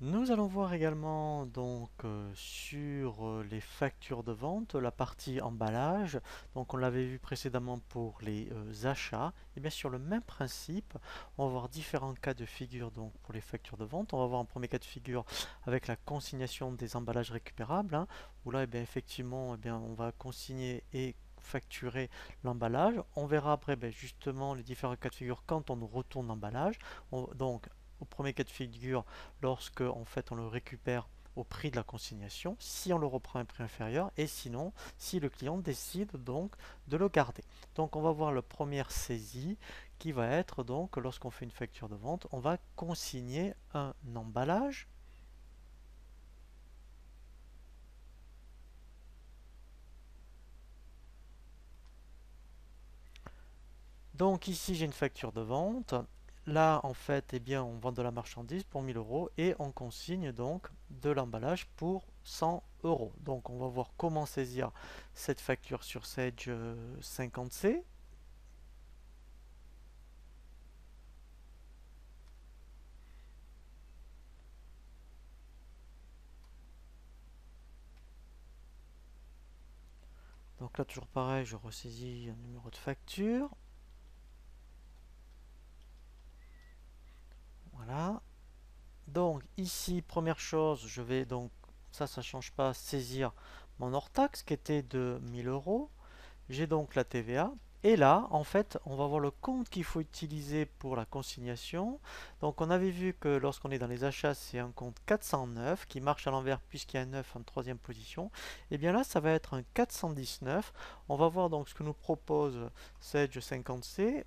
Nous allons voir également donc sur les factures de vente, la partie emballage. Donc on l'avait vu précédemment pour les achats. Et bien sur le même principe, on va voir différents cas de figure donc pour les factures de vente. On va voir un premier cas de figure avec la consignation des emballages récupérables, hein, où là effectivement on va consigner et facturer l'emballage. On verra après justement les différents cas de figure quand on nous retourne l'emballage. Donc au premier cas de figure, lorsque en fait on le récupère au prix de la consignation, si on le reprend à un prix inférieur, et sinon si le client décide donc de le garder. Donc on va voir la première saisie qui va être donc lorsqu'on fait une facture de vente, on va consigner un emballage. Donc ici j'ai une facture de vente. Là en fait on vend de la marchandise pour 1000 euros et on consigne donc de l'emballage pour 100 euros. Donc on va voir comment saisir cette facture sur Sage 50C. Donc là toujours pareil, je ressaisis un numéro de facture. Voilà. Donc ici, première chose, je vais donc, ça change pas, saisir mon hors-taxe qui était de 1000 euros. J'ai donc la TVA. Et là, en fait, on va voir le compte qu'il faut utiliser pour la consignation. Donc on avait vu que lorsqu'on est dans les achats, c'est un compte 409 qui marche à l'envers puisqu'il y a un 9 en troisième position. Et bien là, ça va être un 419. On va voir donc ce que nous propose Sage 50C.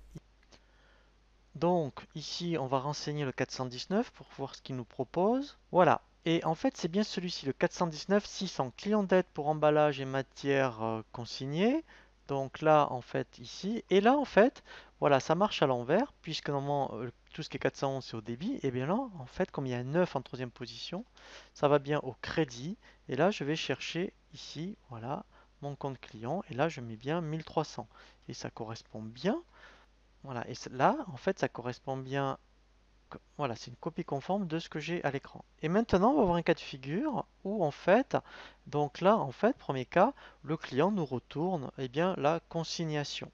Donc ici, on va renseigner le 419 pour voir ce qu'il nous propose. Voilà. Et en fait, c'est bien celui-ci, le 419 600, client d'aide pour emballage et matières consignées. Donc là, en fait, ici. Et là, en fait, voilà, ça marche à l'envers, puisque normalement, tout ce qui est 411, c'est au débit. Et bien là, en fait, comme il y a un 9 en troisième position, ça va bien au crédit. Et là, je vais chercher ici, voilà, mon compte client. Et là, je mets bien 1300. Et ça correspond bien. Voilà, et là, en fait, ça correspond bien. Voilà, c'est une copie conforme de ce que j'ai à l'écran. Et maintenant, on va voir un cas de figure où, en fait, donc là, en fait, premier cas, le client nous retourne, eh bien, la consignation.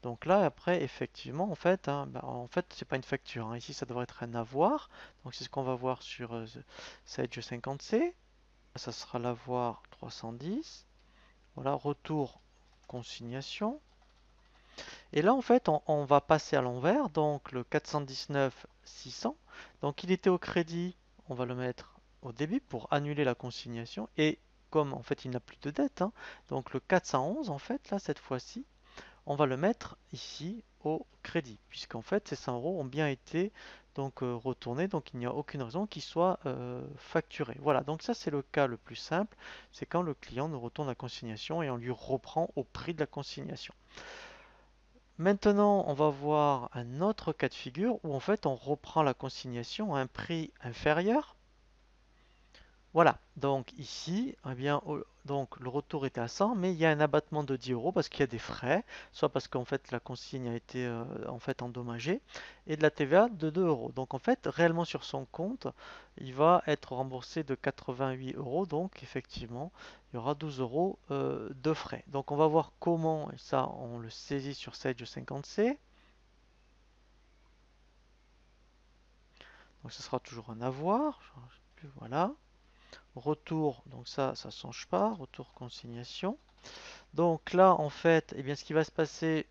Donc là, après, effectivement, en fait, hein, en fait, c'est pas une facture, hein. Ici, ça devrait être un avoir. Donc, c'est ce qu'on va voir sur Sage 50C. Ça sera l'avoir 310. Voilà, retour consignation. Et là, en fait, on va passer à l'envers, donc le 419 600. Donc il était au crédit, on va le mettre au débit pour annuler la consignation. Et comme en fait il n'a plus de dette, hein, donc le 411, en fait, là, cette fois-ci, on va le mettre ici au crédit, puisqu'en fait ces 100 euros ont bien été donc retournés, donc il n'y a aucune raison qu'ils soient facturés. Voilà, donc ça c'est le cas le plus simple, c'est quand le client nous retourne la consignation et on lui reprend au prix de la consignation. Maintenant, on va voir un autre cas de figure où en fait on reprend la consignation à un prix inférieur. Voilà, donc ici, eh bien, donc le retour était à 100, mais il y a un abattement de 10 euros parce qu'il y a des frais, soit parce qu'en fait la consigne a été en fait endommagée, et de la TVA de 2 euros. Donc en fait, réellement sur son compte, il va être remboursé de 88 euros, donc effectivement, il y aura 12 euros de frais. Donc on va voir comment, et ça on le saisit sur Sage 50C. Donc ce sera toujours un avoir. Voilà. Retour, donc ça ne change pas. Retour consignation. Donc là, en fait, eh bien, ce qui va se passer,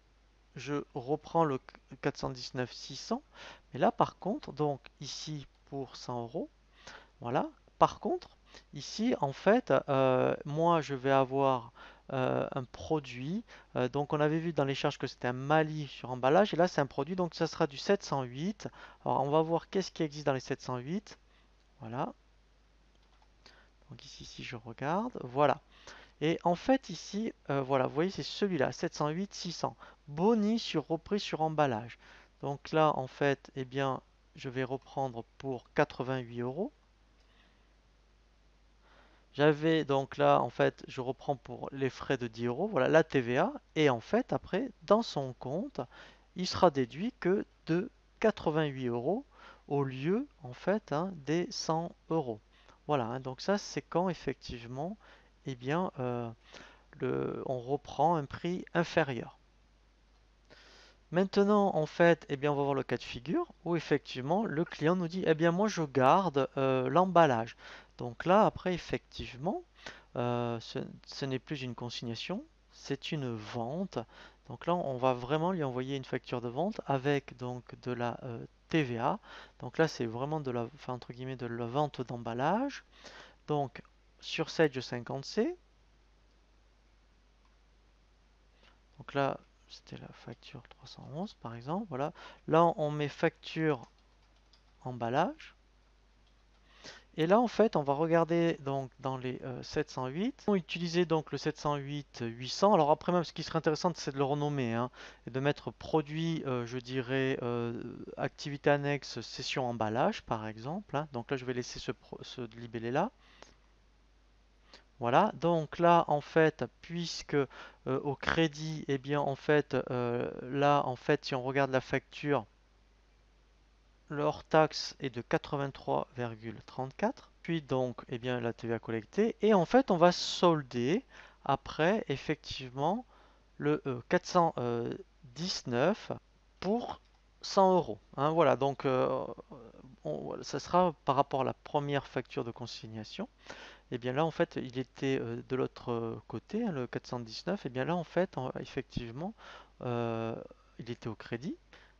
je reprends le 419 600. Mais là, par contre, donc ici pour 100 euros, voilà. Par contre, ici, en fait, moi, je vais avoir un produit. Donc, on avait vu dans les charges que c'était un Mali sur emballage. Et là, c'est un produit. Donc, ça sera du 708. Alors, on va voir qu'est-ce qui existe dans les 708. Voilà. Donc, ici, si je regarde, voilà. Et en fait, ici, voilà, vous voyez, c'est celui-là, 708 600. Boni sur reprise sur emballage. Donc là, en fait, eh bien, je vais reprendre pour 88 euros. J'avais donc là, en fait, je reprends pour les frais de 10 euros, voilà la TVA. Et en fait, après, dans son compte, il sera déduit que de 88 euros au lieu en fait des 100 euros. Voilà, donc ça c'est quand effectivement eh bien, on reprend un prix inférieur. Maintenant, en fait, eh bien, on va voir le cas de figure où effectivement le client nous dit, eh bien, moi je garde l'emballage. Donc là, après, effectivement, ce n'est plus une consignation, c'est une vente. Donc là, on va vraiment lui envoyer une facture de vente avec donc de la TVA. Donc là, c'est vraiment de la, enfin, entre guillemets, de la vente d'emballage. Donc sur Sage 50C, donc là, c'était la facture 311 par exemple. Voilà. Là, on met facture emballage. Et là, en fait, on va regarder donc dans les 708. On va utiliser donc le 708 800. Alors après, même ce qui serait intéressant, c'est de le renommer et de mettre produit, je dirais, activité annexe, session emballage, par exemple. Donc là, je vais laisser ce libellé là. Voilà, donc là en fait, puisque au crédit, eh bien en fait, là en fait, si on regarde la facture, le hors-taxe est de 83,34. Puis donc, eh bien la TVA collectée. Et en fait, on va solder après effectivement le 419 pour 100 euros. Voilà, donc ça sera par rapport à la première facture de consignation. Et bien là, en fait, il était de l'autre côté, le 419. Et bien là, en fait, effectivement, euh, il était au crédit,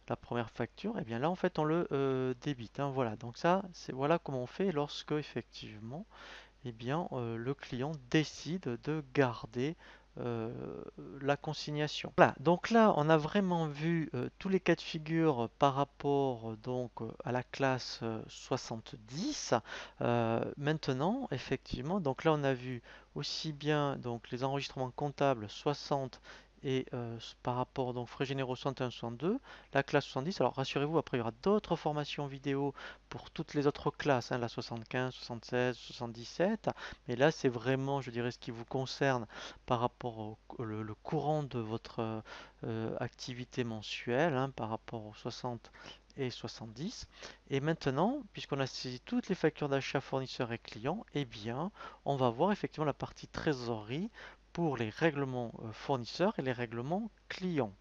la première facture. Et bien là, en fait, on le débite. Voilà, donc ça, c'est voilà comment on fait lorsque, effectivement, eh bien, le client décide de garder euh, la consignation. Voilà, donc là, on a vraiment vu tous les cas de figure par rapport donc à la classe 70. Maintenant, effectivement, donc là, on a vu aussi bien donc les enregistrements comptables 60 et par rapport donc frais généraux 61-62, la classe 70. Alors rassurez-vous, après il y aura d'autres formations vidéo pour toutes les autres classes, la 75, 76, 77. Mais là, c'est vraiment, je dirais, ce qui vous concerne par rapport le courant de votre activité mensuelle, par rapport aux 60 et 70. Et maintenant, puisqu'on a saisi toutes les factures d'achat fournisseurs et clients, eh bien, on va voir effectivement la partie trésorerie pour les règlements fournisseurs et les règlements clients.